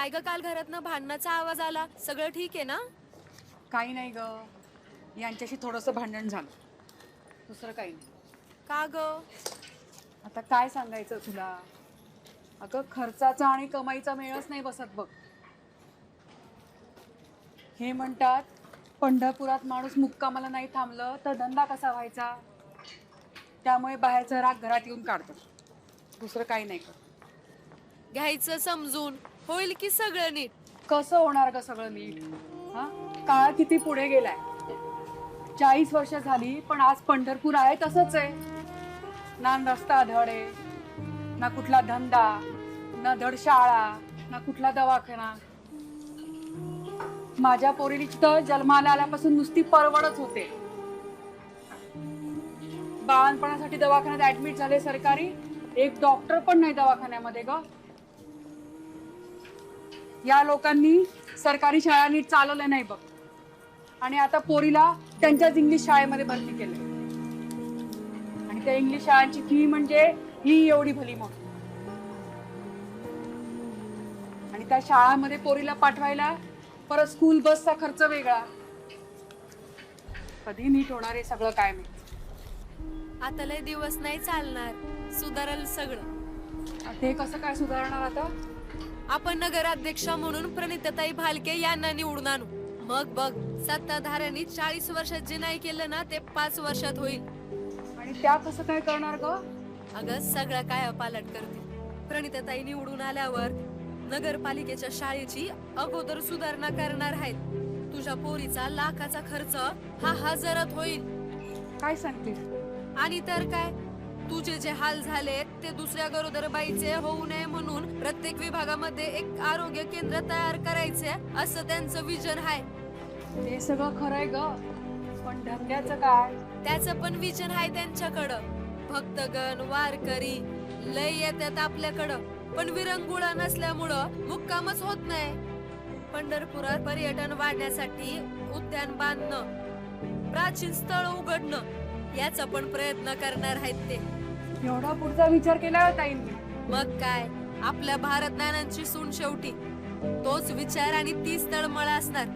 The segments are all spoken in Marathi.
काय ग, काल घरातनं भांडणाचा आवाज आला, सगळं ठीक आहे ना? काही नाही ग, यांच्याशी थोडंसं भांडण झालं, दुसरं काही नाही. का ग? आता काय सांगायचं तुला. अगं खर्चाचा आणि कमाईचा मेळच नाही बसत बघ. हे म्हणतात पंढरपुरात माणूस मुक्कामाला नाही थांबलं तर धंदा कसा व्हायचा. त्यामुळे बाहेरचा राग घरात येऊन काढतो, दुसरं काही नाही कर. घ्यायचं समजून, होईल की सगळं नीट. कसं होणार ग सगळं नीट. हा, काळ किती पुढे गेलाय. 40 वर्ष झाली पण आज पंढरपूर आहे तसंच आहे. ना रस्ता धड आहे, ना कुठला धंदा, ना धड शाळा, ना कुठला दवाखाना. माझ्या पोरीला तर जन्माला आल्यापासून नुसती परवडच होते. बाळणपणासाठी दवाखान्यात ऍडमिट झाले सरकारी, एक डॉक्टर पण नाही दवाखान्यामध्ये ग. या लोकांनी सरकारी शाळा नीट चालवल्या नाही बघ, आणि आता पोरीला त्यांच्याच इंग्लिश शाळेमध्ये भरती केले. आणि त्या इंग्लिश शाळांची फी म्हणजे ही एवढी भली मोठी. आणि त्या शाळांमध्ये पोरीला पाठवायला परत स्कूल बसचा खर्च वेगळा. कधी नीट होणार आहे सगळं काय माहिती. आता लय दिवस नाही चालणार, सुधारल सगळं. ते कसं काय सुधारणार आता. आपण नगराध्यक्ष म्हणून प्रणिताताई भालके यांना निवडून आणू. मग बघ, सत्ताधाऱ्यांनी 40 वर्षात जे नाही केलं ना ते 5 वर्षात होईल. आणि त्या कसं काय करणार ग. अगं सगळं काय पालट करते. प्रणिताताई निवडून आल्यावर नगरपालिकेच्या शाळेची अगोदर सुधारणा करणार आहेत. तुझ्या पोरीचा लाखाचा खर्च हा हजारात होईल. काय सांगतेस. आणि तर काय, तुझे जे हाल झालेत ते दुसऱ्या गरोदर बाईचे होऊ नये म्हणून प्रत्येक विभागामध्ये एक आरोग्य केंद्र तयार करायचे असं त्यांचं विजन आहे. ते सगळं खरंय ग, पण धंद्याचं काय. त्याचं पण विजन आहे त्यांच्याकडं. भक्तगण वारकरी लय येतात आपल्याकडं, पण विरंगुळा नसल्यामुळं मुक्कामच होत नाही. पंढरपुरात पर्यटन वाढण्यासाठी उद्यान बांधणं, प्राचीन स्थळ उघडणं याचा पण प्रयत्न करणार आहेत ते. एवढा पुढचा विचार केला ताईंनी. मग काय, आपल्या भारत नानांची सून शेवटी. तोच विचार आणि तीच तळमळ असणार.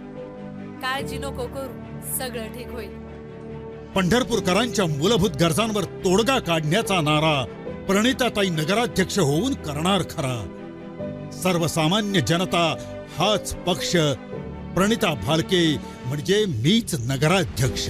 काळजी नको करू, सगळं ठीक होईल. पंढरपूरकरांच्या मूलभूत गरजांवर तोडगा काढण्याचा नारा प्रणिताताई नगराध्यक्ष होऊन करणार खरा. सर्वसामान्य जनता हाच पक्ष, प्रणिता भालके म्हणजे मीच नगराध्यक्ष.